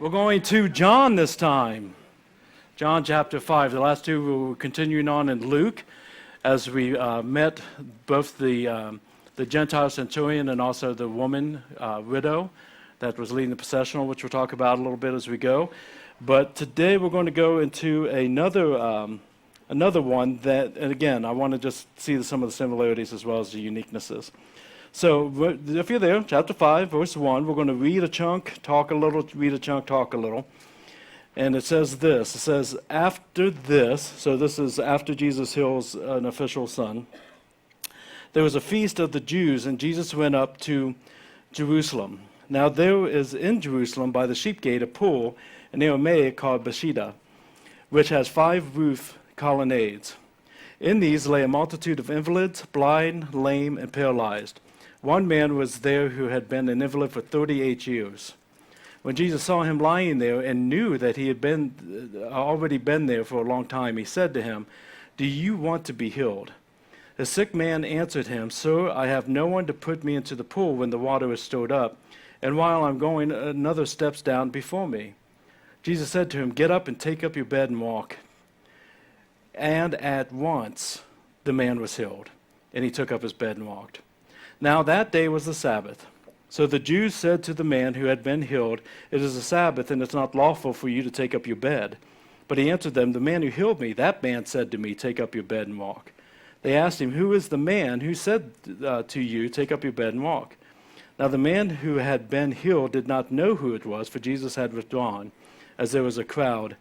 We're going to John this time. John chapter 5. The last two we're continuing on in Luke as we met both the Gentile centurion and also the woman widow that was leading the processional, which we'll talk about a little bit as we go. But today we're going to go into another one that, and again, I want to just see some of the similarities as well as the uniquenesses. So if you're there, chapter 5, verse 1, we're going to read a chunk, talk a little, read a chunk, talk a little. And it says this, it says, after this, so this is after Jesus heals an official's son, there was a feast of the Jews, and Jesus went up to Jerusalem. Now there is in Jerusalem by the sheep gate a pool in Aramaic called Bethesda, which has 5 roof colonnades. In these lay a multitude of invalids, blind, lame, and paralyzed. One man was there who had been an invalid for 38 years. When Jesus saw him lying there and knew that he had already been there for a long time, he said to him, "Do you want to be healed?" The sick man answered him, "Sir, I have no one to put me into the pool when the water is stirred up, and while I'm going, another steps down before me." Jesus said to him, "Get up and take up your bed and walk." And at once the man was healed, and he took up his bed and walked. Now that day was the Sabbath. So the Jews said to the man who had been healed, "It is a Sabbath, and it's not lawful for you to take up your bed." But he answered them, "The man who healed me, that man said to me, 'Take up your bed and walk.'" They asked him, "Who is the man who said to you, 'Take up your bed and walk'?" Now the man who had been healed did not know who it was, for Jesus had withdrawn, as there was a crowd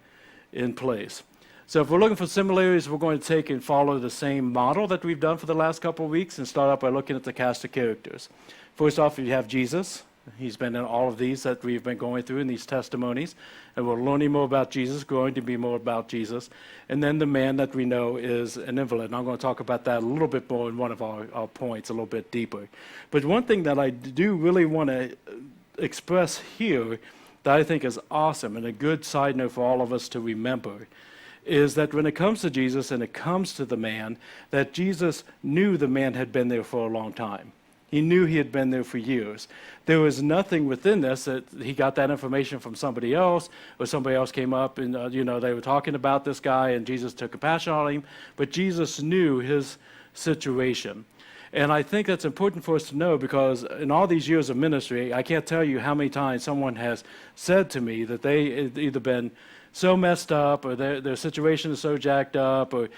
in place. So if we're looking for similarities, we're going to take and follow the same model that we've done for the last couple of weeks and start out by looking at the cast of characters. First off, you have Jesus. He's been in all of these that we've been going through in these testimonies, and we're learning more about Jesus, growing to be more about Jesus. And then the man that we know is an invalid. And I'm going to talk about that a little bit more in one of our points, a little bit deeper. But one thing that I do really want to express here that I think is awesome and a good side note for all of us to remember is that when it comes to Jesus and it comes to the man, that Jesus knew the man had been there for a long time. He knew he had been there for years. There was nothing within this that he got that information from somebody else, or somebody else came up and they were talking about this guy and Jesus took compassion on him, but Jesus knew his situation. And I think that's important for us to know because in all these years of ministry, I can't tell you how many times someone has said to me that they had either been so messed up or their situation is so jacked up or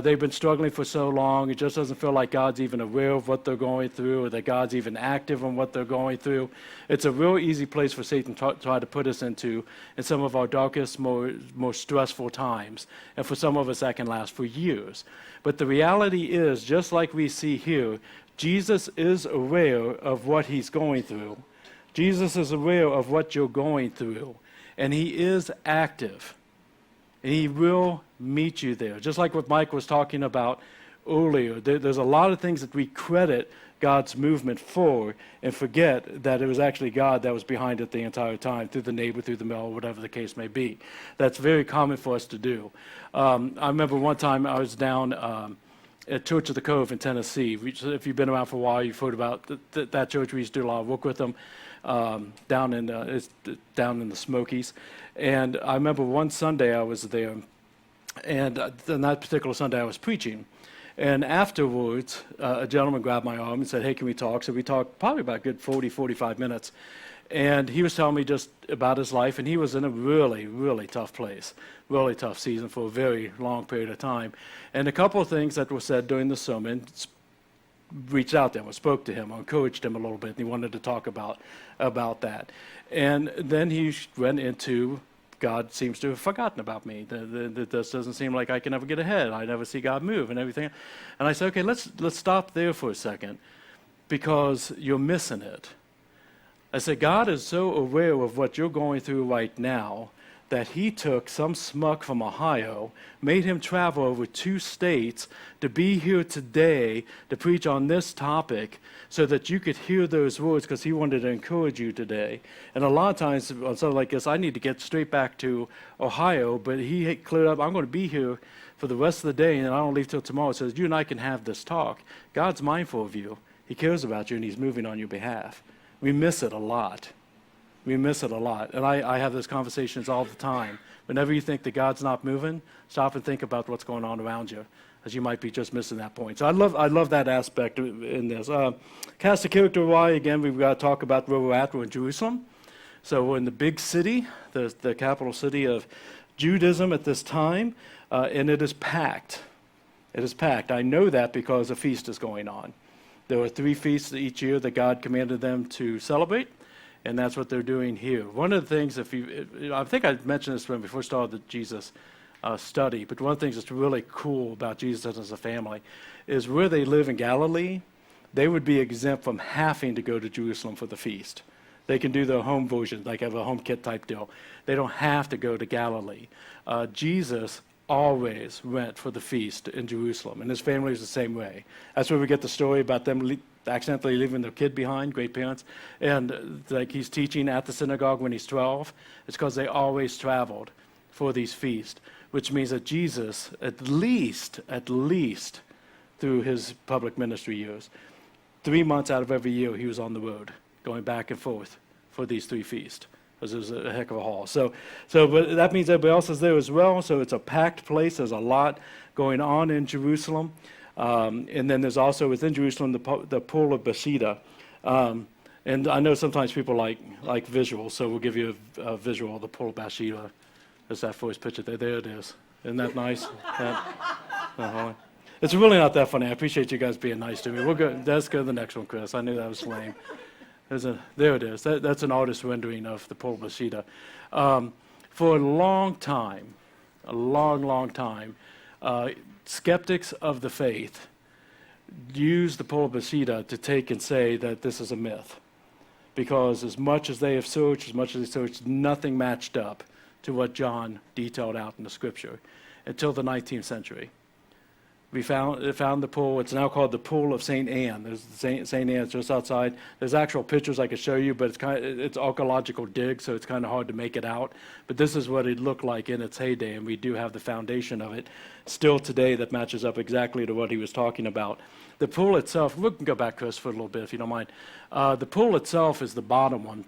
they've been struggling for so long, it just doesn't feel like God's even aware of what they're going through or that God's even active on what they're going through. It's a real easy place for Satan to try to put us into in some of our darkest, more stressful times. And for some of us, that can last for years. But the reality is, just like we see here, Jesus is aware of what he's going through. Jesus is aware of what you're going through. And he is active. And he will meet you there. Just like what Mike was talking about earlier, there's a lot of things that we credit God's movement for and forget that it was actually God that was behind it the entire time, through the neighbor, through the mail, whatever the case may be. That's very common for us to do. I remember one time I was down at Church of the Cove in Tennessee. If you've been around for a while, you've heard about that church. We used to do a lot of work with them. Down in the Smokies, and I remember one Sunday I was there, and on that particular Sunday I was preaching, and afterwards a gentleman grabbed my arm and said, "Hey, can we talk?" So we talked probably about a good 45 minutes, and he was telling me just about his life, and he was in a really, really tough place, really tough season for a very long period of time, and a couple of things that were said during the sermon reached out to him or spoke to him or encouraged him a little bit, and he wanted to talk about that. And then he went into, God seems to have forgotten about me. This doesn't seem like I can ever get ahead. I never see God move and everything. And I said, okay, let's stop there for a second because you're missing it. I said, God is so aware of what you're going through right now that he took some schmuck from Ohio, made him travel over 2 states to be here today to preach on this topic so that you could hear those words because he wanted to encourage you today. And a lot of times on something like this, I need to get straight back to Ohio, but he cleared up, I'm going to be here for the rest of the day and I don't leave till tomorrow. So you and I can have this talk. God's mindful of you. He cares about you and he's moving on your behalf. We miss it a lot. We miss it a lot. And I have those conversations all the time. Whenever you think that God's not moving, stop and think about what's going on around you, as you might be just missing that point. So I love that aspect in this. Cast of character why, again, we've got to talk about where we're at. We're in Jerusalem. So we're in the big city, the capital city of Judaism at this time, and it is packed. It is packed. I know that because a feast is going on. There are 3 feasts each year that God commanded them to celebrate, and that's what they're doing here. One of the things, I think I mentioned this when we first started the Jesus study, but one of the things that's really cool about Jesus as a family is where they live in Galilee, they would be exempt from having to go to Jerusalem for the feast. They can do their home version, like have a home kit type deal. They don't have to go to Galilee. Jesus always went for the feast in Jerusalem, and his family was the same way. That's where we get the story about them accidentally leaving their kid behind, great parents, and like he's teaching at the synagogue when he's 12. It's because they always traveled for these feasts, which means that Jesus, at least through his public ministry years, 3 months out of every year he was on the road, going back and forth for these 3 feasts, because it was a heck of a haul. But that means everybody else is there as well, so it's a packed place. There's a lot going on in Jerusalem. And then there's also within Jerusalem the pool of Bethesda. And I know sometimes people like visuals, so we'll give you a visual of the pool of Bethesda. There's that first picture there. There it is. Isn't that nice? It's really not that funny. I appreciate you guys being nice to me. We'll go. Let's go to the next one, Chris. I knew that was lame. There it is. That's an artist rendering of the pool of Bethesda. For a long time, skeptics of the faith use the pool of Bethesda to take and say that this is a myth, because as much as they searched, nothing matched up to what John detailed out in the scripture until the 19th century. We found the pool. It's now called the Pool of St. Anne. There's St. Anne just outside. There's actual pictures I could show you, but it's archaeological dig, so it's kind of hard to make it out. But this is what it looked like in its heyday, and we do have the foundation of it still today that matches up exactly to what he was talking about. The pool itself, we can go back, Chris, for a little bit if you don't mind. The pool itself is the bottom one.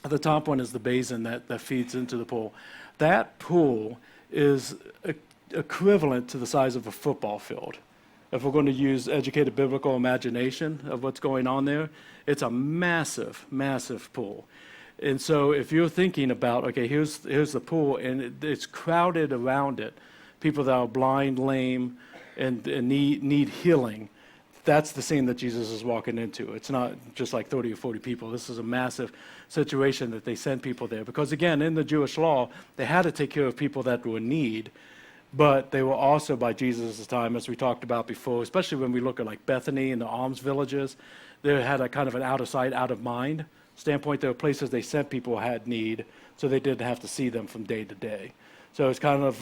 The top one is the basin that feeds into the pool. That pool is equivalent to the size of a football field. If we're going to use educated biblical imagination of what's going on there, it's a massive, massive pool. And so if you're thinking about, okay, here's the pool, and it's crowded around it, people that are blind, lame, and need healing, that's the scene that Jesus is walking into. It's not just like 30 or 40 people. This is a massive situation that they send people there. Because again, in the Jewish law, they had to take care of people that were in need, but they were also, by Jesus' time, as we talked about before, especially when we look at like Bethany and the alms villages, they had a kind of an out of sight, out of mind standpoint. There were places they sent people who had need, so they didn't have to see them from day to day. So it's kind of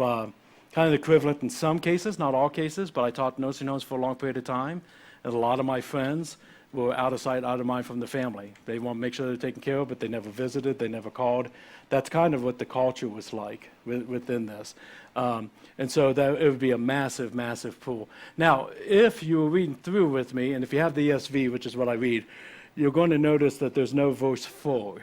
the equivalent in some cases, not all cases, but I taught nursing homes for a long period of time, and a lot of my friends were out of sight, out of mind from the family. They want to make sure they're taken care of, but they never visited, they never called. That's kind of what the culture was like within this. And so that it would be a massive, massive pool. Now, if you were reading through with me, and if you have the ESV, which is what I read, you're going to notice that there's no verse 4.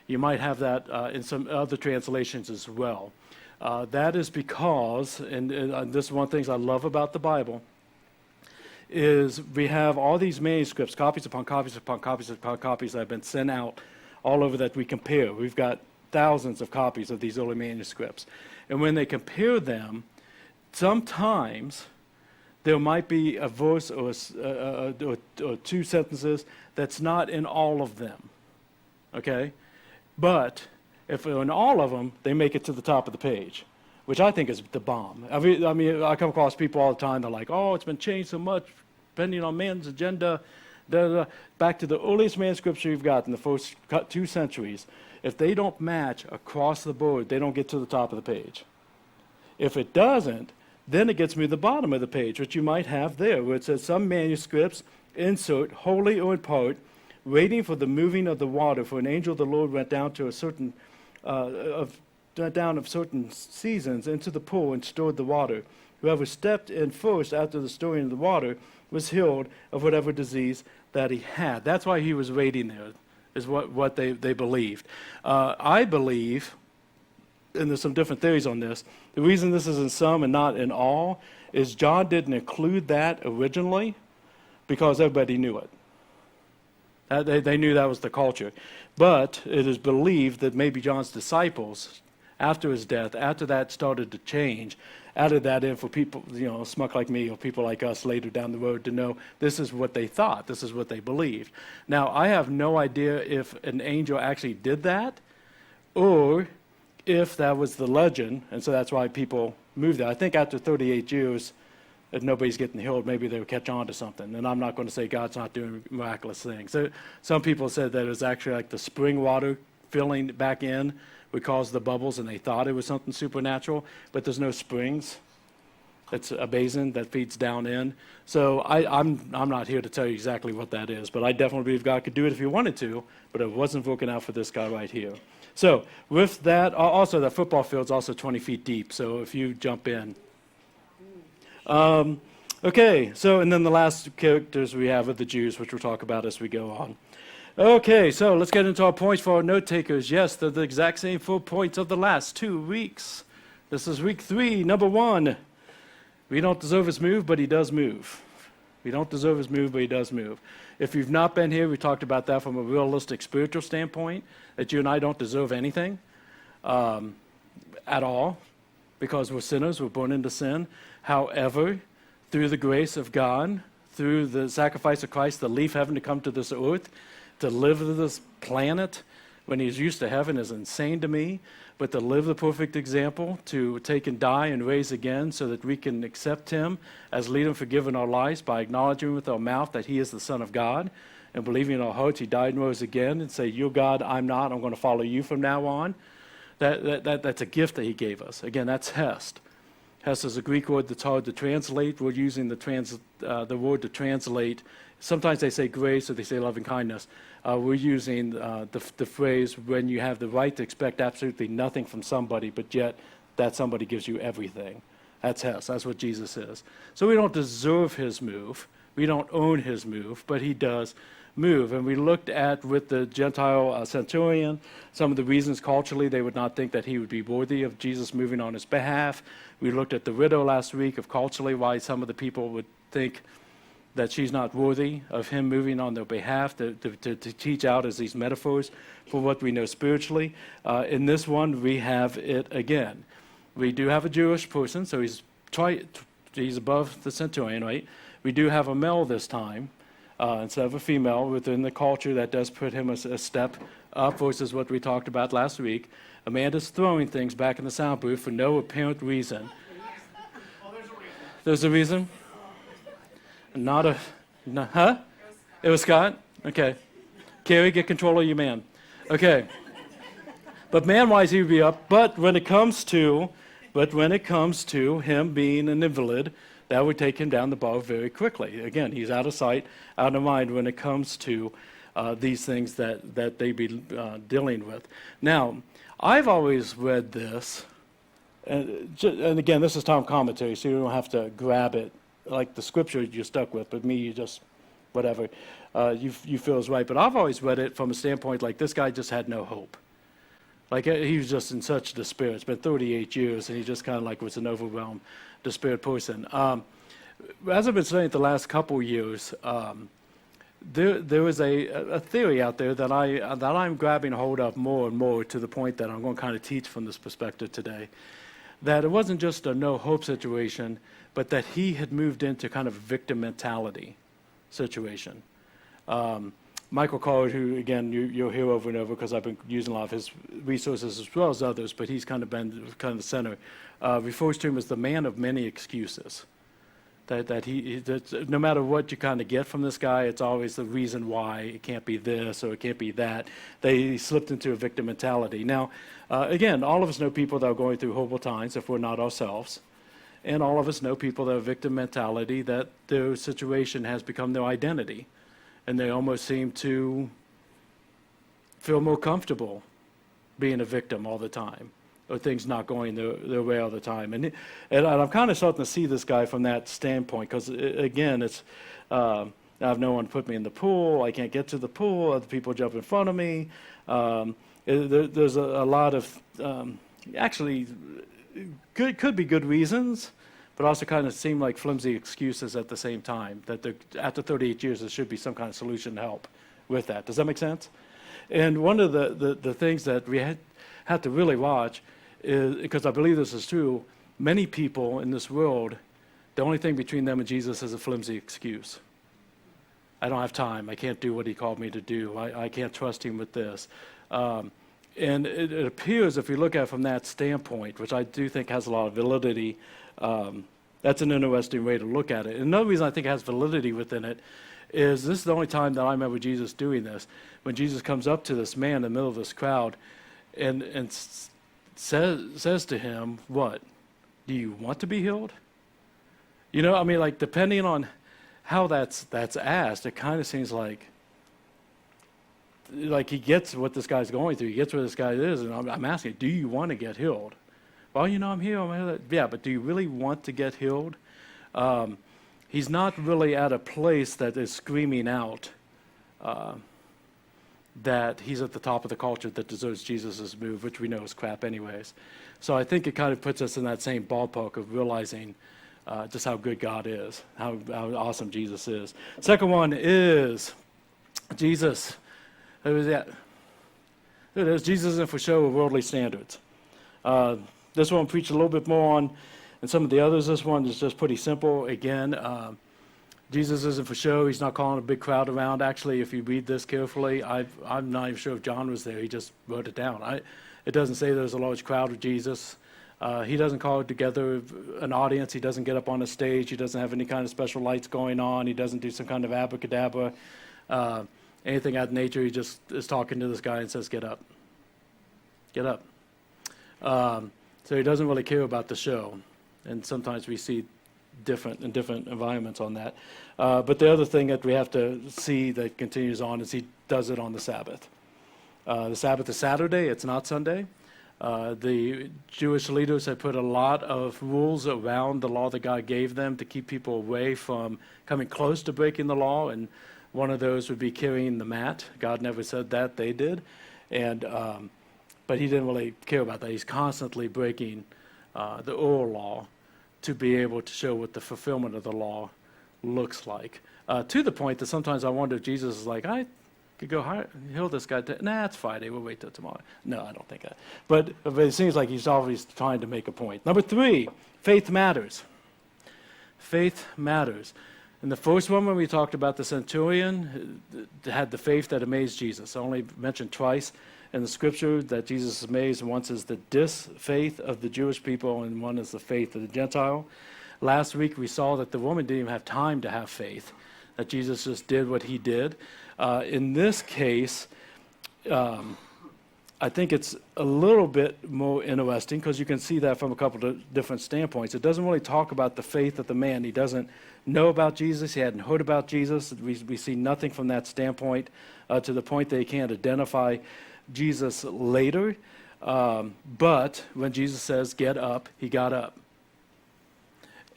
You might have that in some other translations as well. That is because, and this is one of the things I love about the Bible, is we have all these manuscripts, copies upon copies upon copies upon copies that have been sent out all over that we compare. We've got thousands of copies of these early manuscripts. And when they compare them, sometimes there might be a verse or 2 sentences that's not in all of them, okay? But if in all of them, they make it to the top of the page, which I think is the bomb. I mean, I come across people all the time, they're like, oh, it's been changed so much, depending on man's agenda, da, da, da. Back to the earliest manuscripts you've got in the first 2 centuries, if they don't match across the board, they don't get to the top of the page. If it doesn't, then it gets me to the bottom of the page, which you might have there, where it says some manuscripts insert wholly or in part, waiting for the moving of the water, for an angel of the Lord went down to a certain of certain seasons into the pool and stored the water. Whoever stepped in first after the storing of the water was healed of whatever disease that he had. That's why he was waiting there. is what they believed. I believe, and there's some different theories on this, the reason this is in some and not in all is John didn't include that originally because everybody knew it. They knew that was the culture. But it is believed that maybe John's disciples, after his death, after that started to change, added that in for people, a smuck like me or people like us later down the road to know this is what they thought, this is what they believed. Now, I have no idea if an angel actually did that or if that was the legend, and so that's why people moved there. I think after 38 years, if nobody's getting healed, maybe they would catch on to something. And I'm not going to say God's not doing miraculous things. So some people said that it was actually like the spring water filling back in would cause the bubbles, and they thought it was something supernatural, but there's no springs. It's a basin that feeds down in. So I'm not here to tell you exactly what that is, but I definitely believe God could do it if he wanted to, but it wasn't working out for this guy right here. So with that, also the football field's also 20 feet deep, so if you jump in. Okay, so and then the last characters we have are the Jews, which we'll talk about as we go on. Okay, so let's get into our points for our note takers. Yes, they're the exact same 4 points of the last 2 weeks. This is week 3, number 1. We don't deserve his move, but he does move. We don't deserve his move, but he does move. If you've not been here, we talked about that from a realistic spiritual standpoint, that you and I don't deserve anything at all, because we're sinners, we're born into sin. However, through the grace of God, through the sacrifice of Christ, to leave heaven to come to this earth, to live this planet when he's used to heaven is insane to me, but to live the perfect example, to take and die and raise again so that we can accept him as lead and forgive in our lives by acknowledging with our mouth that he is the Son of God and believing in our hearts he died and rose again and say, you're God, I'm not, I'm going to follow you from now on. That's a gift that he gave us. Again, that's Hest. Hest is a Greek word that's hard to translate. We're using the word to translate. Sometimes they say grace or they say loving kindness. We're using the phrase when you have the right to expect absolutely nothing from somebody, but yet that somebody gives you everything. That's Hest. That's what Jesus is. So we don't deserve his move. We don't own his move, but he does move. And we looked at, with the Gentile centurion, some of the reasons culturally they would not think that he would be worthy of Jesus moving on his behalf. We looked at the widow last week of culturally why some of the people would think that she's not worthy of him moving on their behalf, to teach out as these metaphors for what we know spiritually. In this one, we have it again. We do have a Jewish person, so he's above the centurion, right? We do have a male this time, instead of a female. Within the culture, that does put him a step up versus what we talked about last week. Amanda's throwing things back in the sound booth for no apparent reason. Well, there's a reason. There's a reason? Huh? It was Scott? Okay. Carrie, get control of your man. Okay. But man-wise, he would be up. But when it comes to him being an invalid, that would take him down the bar very quickly. Again, he's out of sight, out of mind when it comes to these things that they be dealing with. Now, I've always read this, and again, this is Tom commentary, so you don't have to grab it like the scripture you're stuck with, but me, you just, whatever, you feel is right. But I've always read it from a standpoint like this guy just had no hope. Like he was just in such despair. It's been 38 years, and he just kind of like was an overwhelmed, despaired person. As I've been studying it the last couple years, there is a theory out there that I'm grabbing hold of more and more, to the point that I'm going to kind of teach from this perspective today, that it wasn't just a no hope situation, but that he had moved into kind of a victim mentality situation. Michael Collard, who again you'll hear over and over because I've been using a lot of his resources as well as others, but he's kind of been kind of the center, refers to him as the man of many excuses. That no matter what you kind of get from this guy, it's always the reason why it can't be this or it can't be that. They slipped into a victim mentality. Now, again, all of us know people that are going through horrible times if we're not ourselves. And all of us know people that have victim mentality, that their situation has become their identity. And they almost seem to feel more comfortable being a victim all the time, or things not going their way all the time. And I'm kind of starting to see this guy from that standpoint, because again, it's I have no one to put me in the pool. I can't get to the pool. Other people jump in front of me. There's a lot of actually could be good reasons, but also kind of seem like flimsy excuses at the same time, that after 38 years, there should be some kind of solution to help with that. Does that make sense? And one of the things that we had to really watch is, because I believe this is true, many people in this world, the only thing between them and Jesus is a flimsy excuse. I don't have time. I can't do what he called me to do. I can't trust him with this. And it appears, if you look at it from that standpoint, which I do think has a lot of validity, that's an interesting way to look at it. And another reason I think it has validity within it is this is the only time that I remember Jesus doing this, when Jesus comes up to this man in the middle of this crowd and says to him, what? Do you want to be healed? You know, I mean, like, depending on how that's asked, it kind of seems like he gets what this guy's going through. He gets where this guy is, and I'm asking, do you want to get healed? Well, you know, I'm here. Yeah, but do you really want to get healed? He's not really at a place that is screaming out that he's at the top of the culture that deserves Jesus' move, which we know is crap anyways. So I think it kind of puts us in that same ballpark of realizing just how good God is, how awesome Jesus is. Second one is Jesus. Who is that? It is Jesus isn't for show of worldly standards. This one preached a little bit more on, and some of the others. This one is just pretty simple. Again, Jesus isn't for show. He's not calling a big crowd around. Actually, if you read this carefully, I'm not even sure if John was there. He just wrote it down. It doesn't say there's a large crowd of Jesus. He doesn't call together an audience. He doesn't get up on a stage. He doesn't have any kind of special lights going on. He doesn't do some kind of abracadabra. Anything out of nature. He just is talking to this guy and says, get up. Get up. So he doesn't really care about the show. And sometimes we see different environments on that. But the other thing that we have to see that continues on is he does it on the Sabbath. The Sabbath is Saturday. It's not Sunday. The Jewish leaders had put a lot of rules around the law that God gave them to keep people away from coming close to breaking the law, and one of those would be carrying the mat. God never said that, they did. And but he didn't really care about that. He's constantly breaking the oral law to be able to show what the fulfillment of the law looks like. To the point that sometimes I wonder if Jesus is like, I could go heal this guy. Nah, it's Friday. We'll wait till tomorrow. No, I don't think that. But it seems like he's always trying to make a point. Number 3, faith matters. Faith matters. In the first one, when we talked about the centurion, had the faith that amazed Jesus. I only mentioned twice in the scripture that Jesus is amazed. Once is the disfaith of the Jewish people, and one is the faith of the Gentile. Last week, we saw that the woman didn't even have time to have faith, that Jesus just did what he did. In this case, I think it's a little bit more interesting because you can see that from a couple of different standpoints. It doesn't really talk about the faith of the man. He doesn't know about Jesus. He hadn't heard about Jesus. We see nothing from that standpoint to the point that he can't identify Jesus later. But when Jesus says, get up, he got up.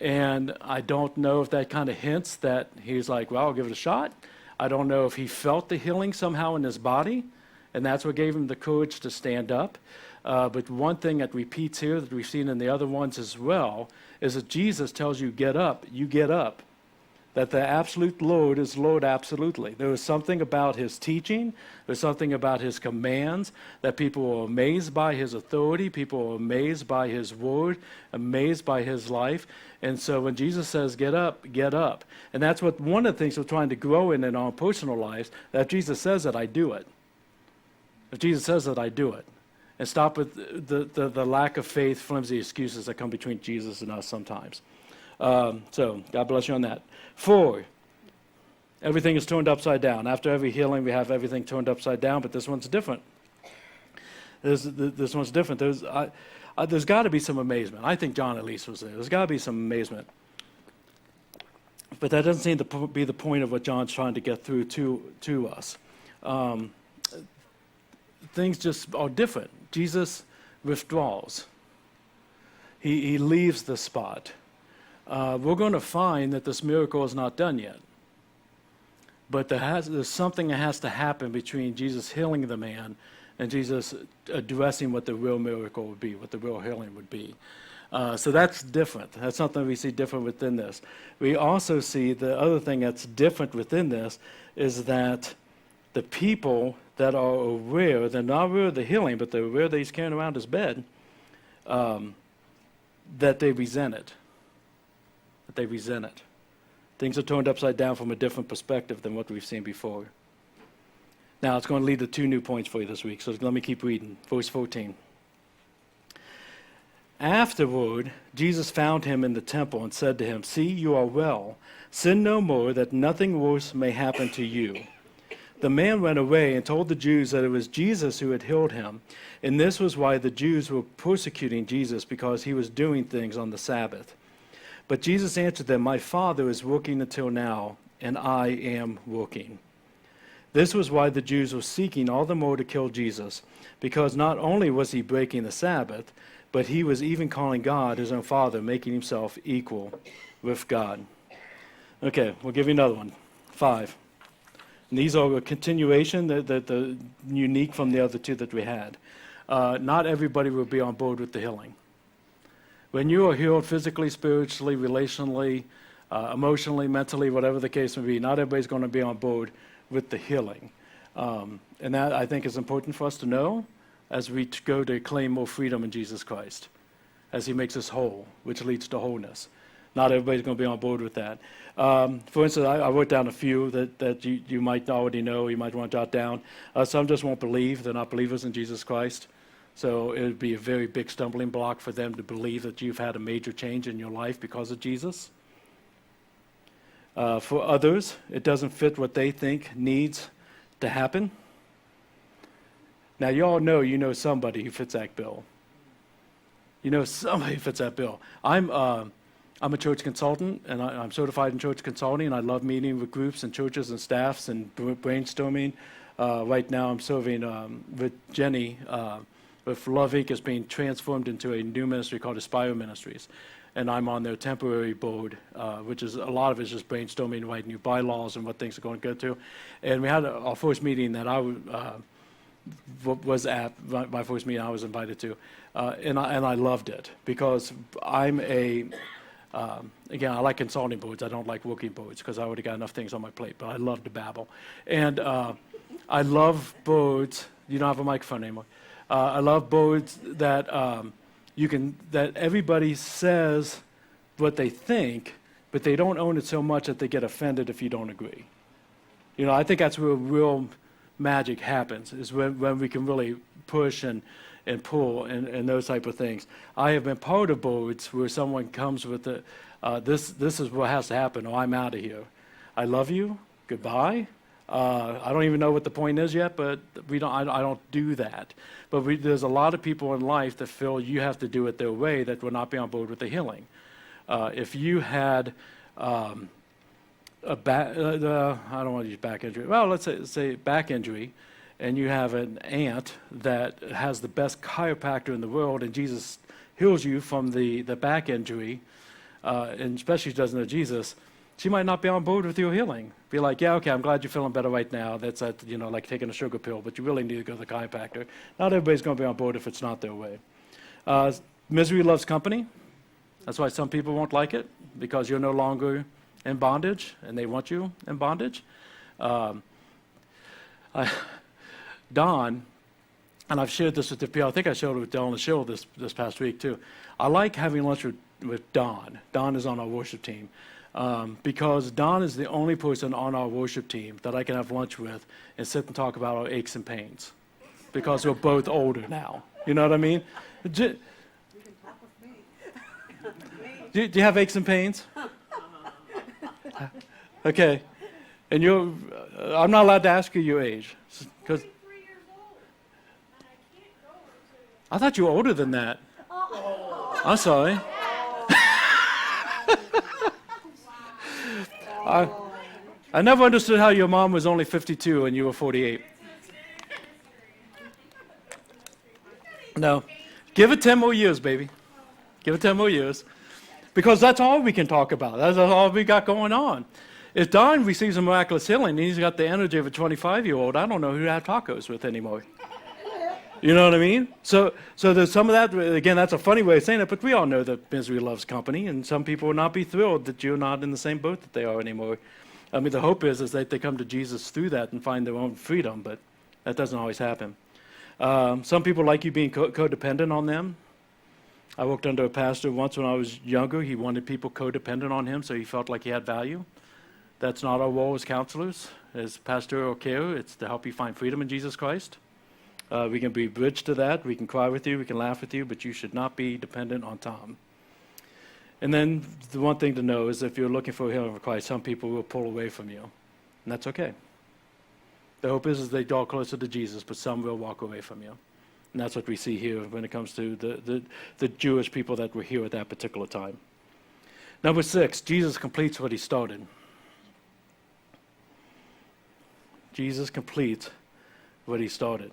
And I don't know if that kind of hints that he's like, well, I'll give it a shot. I don't know if he felt the healing somehow in his body, and that's what gave him the courage to stand up. But one thing that repeats here that we've seen in the other ones as well is that Jesus tells you, get up, you get up. That the absolute Lord is Lord absolutely. There is something about his teaching, there's something about his commands that people are amazed by his authority, people are amazed by his word, amazed by his life. And so when Jesus says, get up, get up. And that's what one of the things we're trying to grow in our personal lives, that if Jesus says it, I do it. If Jesus says it, I do it. And stop with the lack of faith, flimsy excuses that come between Jesus and us sometimes. So God bless you on that. 4, everything is turned upside down. After every healing, we have everything turned upside down, but this one's different. This one's different. There's got to be some amazement. I think John at least was there. There's got to be some amazement. But that doesn't seem to be the point of what John's trying to get through to us. Things just are different. Jesus withdraws. He leaves the spot. We're going to find that this miracle is not done yet. But there's something that has to happen between Jesus healing the man and Jesus addressing what the real miracle would be, what the real healing would be. So that's different. That's something we see different within this. We also see the other thing that's different within this is that the people that are aware, they're not aware of the healing, but they're aware that he's carrying around his bed, that they resent it. That they resent it. Things are turned upside down from a different perspective than what we've seen before. Now, it's going to lead to 2 new points for you this week, so let me keep reading. Verse 14. Afterward, Jesus found him in the temple and said to him, "See, you are well. Sin no more, that nothing worse may happen to you." The man went away and told the Jews that it was Jesus who had healed him, and this was why the Jews were persecuting Jesus, because he was doing things on the Sabbath. But Jesus answered them, "My Father is working until now, and I am working." This was why the Jews were seeking all the more to kill Jesus, because not only was he breaking the Sabbath, but he was even calling God his own Father, making himself equal with God. Okay, we'll give you another one. 5. And these are a continuation that unique from the other 2 that we had. Not everybody will be on board with the healing. When you are healed physically, spiritually, relationally, emotionally, mentally, whatever the case may be, not everybody's going to be on board with the healing. And that, I think, is important for us to know as we go to claim more freedom in Jesus Christ, as he makes us whole, which leads to wholeness. Not everybody's going to be on board with that. For instance, I wrote down a few that you might already know, you might want to jot down. Some just won't believe. They're not believers in Jesus Christ. So it would be a very big stumbling block for them to believe that you've had a major change in your life because of Jesus. For others, it doesn't fit what they think needs to happen. Now, you all know somebody who fits that bill. You know somebody who fits that bill. I'm a church consultant, and I'm certified in church consulting, and I love meeting with groups and churches and staffs and brainstorming. Right now, I'm serving with Jenny, with Love Inc. is being transformed into a new ministry called Aspire Ministries. And I'm on their temporary board, which is a lot of it is just brainstorming, writing new bylaws and what things are going to go to. And we had our first meeting that I was at, my first meeting I was invited to. And I loved it because I'm again, I like consulting boards. I don't like working boards because I already got enough things on my plate, but I love to babble. And I love boards. You don't have a microphone anymore. I love boards that that everybody says what they think, but they don't own it so much that they get offended if you don't agree. I think that's where real magic happens, is when we can really push and pull and those type of things. I have been part of boards where someone comes with this is what has to happen, or I'm out of here. I love you, goodbye. I don't even know what the point is yet, but I don't do that. But there's a lot of people in life that feel you have to do it their way that will not be on board with the healing. If you had I don't want to use back injury. Well, let's say back injury, and you have an aunt that has the best chiropractor in the world, and Jesus heals you from the back injury, and especially if she doesn't know Jesus, she might not be on board with your healing. Be like, yeah, okay, I'm glad you're feeling better right now. That's like taking a sugar pill, but you really need to go to the chiropractor. Not everybody's going to be on board if it's not their way. Misery loves company. That's why some people won't like it, because you're no longer in bondage, and they want you in bondage. Don, and I've shared this with the people. I think I shared it with Del on the show this past week too. I like having lunch with Don. Don is on our worship team. Because Don is the only person on our worship team that I can have lunch with and sit and talk about our aches and pains, because we're both older now. You know what I mean? Do you have aches and pains? Okay. And I'm not allowed to ask you your age. 'Cause 43 years old, and I can't go until... I thought you were older than that. I'm sorry. I never understood how your mom was only 52 and you were 48. No. Give it 10 more years, baby. Give it 10 more years. Because that's all we can talk about. That's all we got going on. If Don receives a miraculous healing and he's got the energy of a 25-year-old, I don't know who to have tacos with anymore. You know what I mean? So there's some of that. Again, that's a funny way of saying it, but we all know that misery loves company, and some people will not be thrilled that you're not in the same boat that they are anymore. I mean, the hope is that they come to Jesus through that and find their own freedom, but that doesn't always happen. Some people like you being codependent on them. I worked under a pastor once when I was younger. He wanted people codependent on him so he felt like he had value. That's not our role as counselors, as pastoral care. It's to help you find freedom in Jesus Christ. We can be a bridge to that. We can cry with you. We can laugh with you, but you should not be dependent on Tom. And then the one thing to know is if you're looking for a healing of Christ, some people will pull away from you, and that's okay. The hope is they draw closer to Jesus, but some will walk away from you. And that's what we see here when it comes to the Jewish people that were here at that particular time. Number 6, Jesus completes what he started. Jesus completes what he started.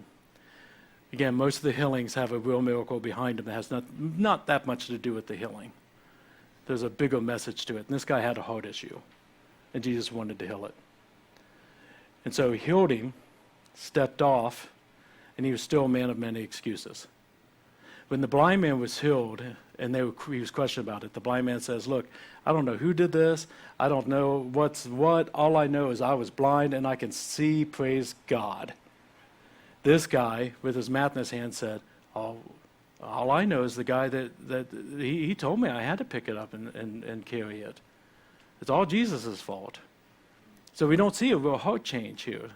Again, most of the healings have a real miracle behind them that has not that much to do with the healing. There's a bigger message to it. And this guy had a heart issue, and Jesus wanted to heal it. And so he healed him, stepped off, and he was still a man of many excuses. When the blind man was healed, and he was questioned about it, the blind man says, look, I don't know who did this. I don't know what's what. All I know is I was blind, and I can see, praise God. This guy, with his mat in his hand, said, all I know is the guy that he told me I had to pick it up and carry it. It's all Jesus' fault. So we don't see a real heart change here.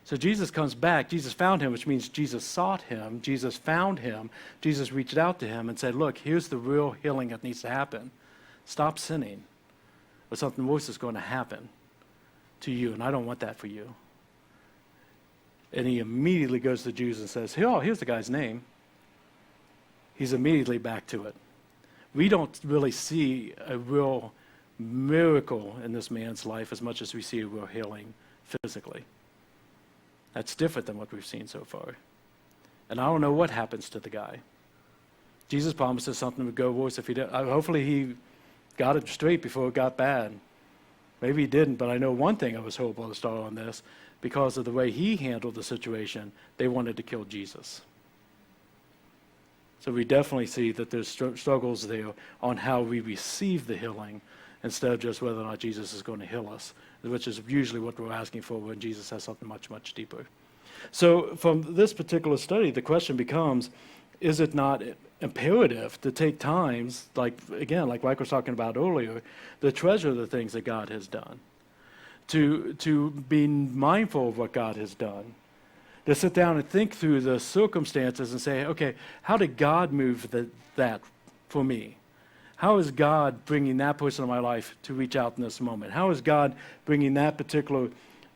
So Jesus comes back. Jesus found him, which means Jesus sought him. Jesus found him. Jesus reached out to him and said, look, here's the real healing that needs to happen. Stop sinning, or something worse is going to happen to you, and I don't want that for you. And he immediately goes to the Jews and says, here's the guy's name. He's immediately back to it. We don't really see a real miracle in this man's life as much as we see a real healing physically. That's different than what we've seen so far. And I don't know what happens to the guy. Jesus promises something would go worse if he did. Hopefully he got it straight before it got bad. Maybe he didn't, but I know one thing I was hopeful to start on this. Because of the way he handled the situation, they wanted to kill Jesus. So we definitely see that there's struggles there on how we receive the healing instead of just whether or not Jesus is going to heal us, which is usually what we're asking for when Jesus has something much, much deeper. So from this particular study, the question becomes, is it not imperative to take times, like Mike was talking about earlier, to treasure the things that God has done? To be mindful of what God has done, to sit down and think through the circumstances and say, okay, how did God move that for me? How is God bringing that person in my life to reach out in this moment? How is God bringing that particular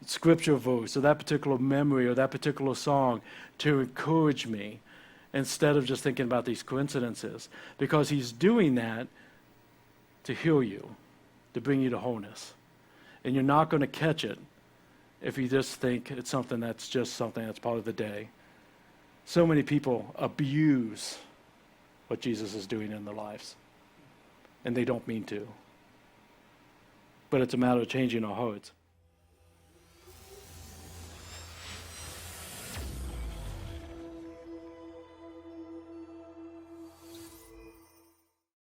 scripture verse or that particular memory or that particular song to encourage me instead of just thinking about these coincidences? Because he's doing that to heal you, to bring you to wholeness. And you're not going to catch it if you just think it's something that's part of the day. So many people abuse what Jesus is doing in their lives, and they don't mean to. But it's a matter of changing our hearts.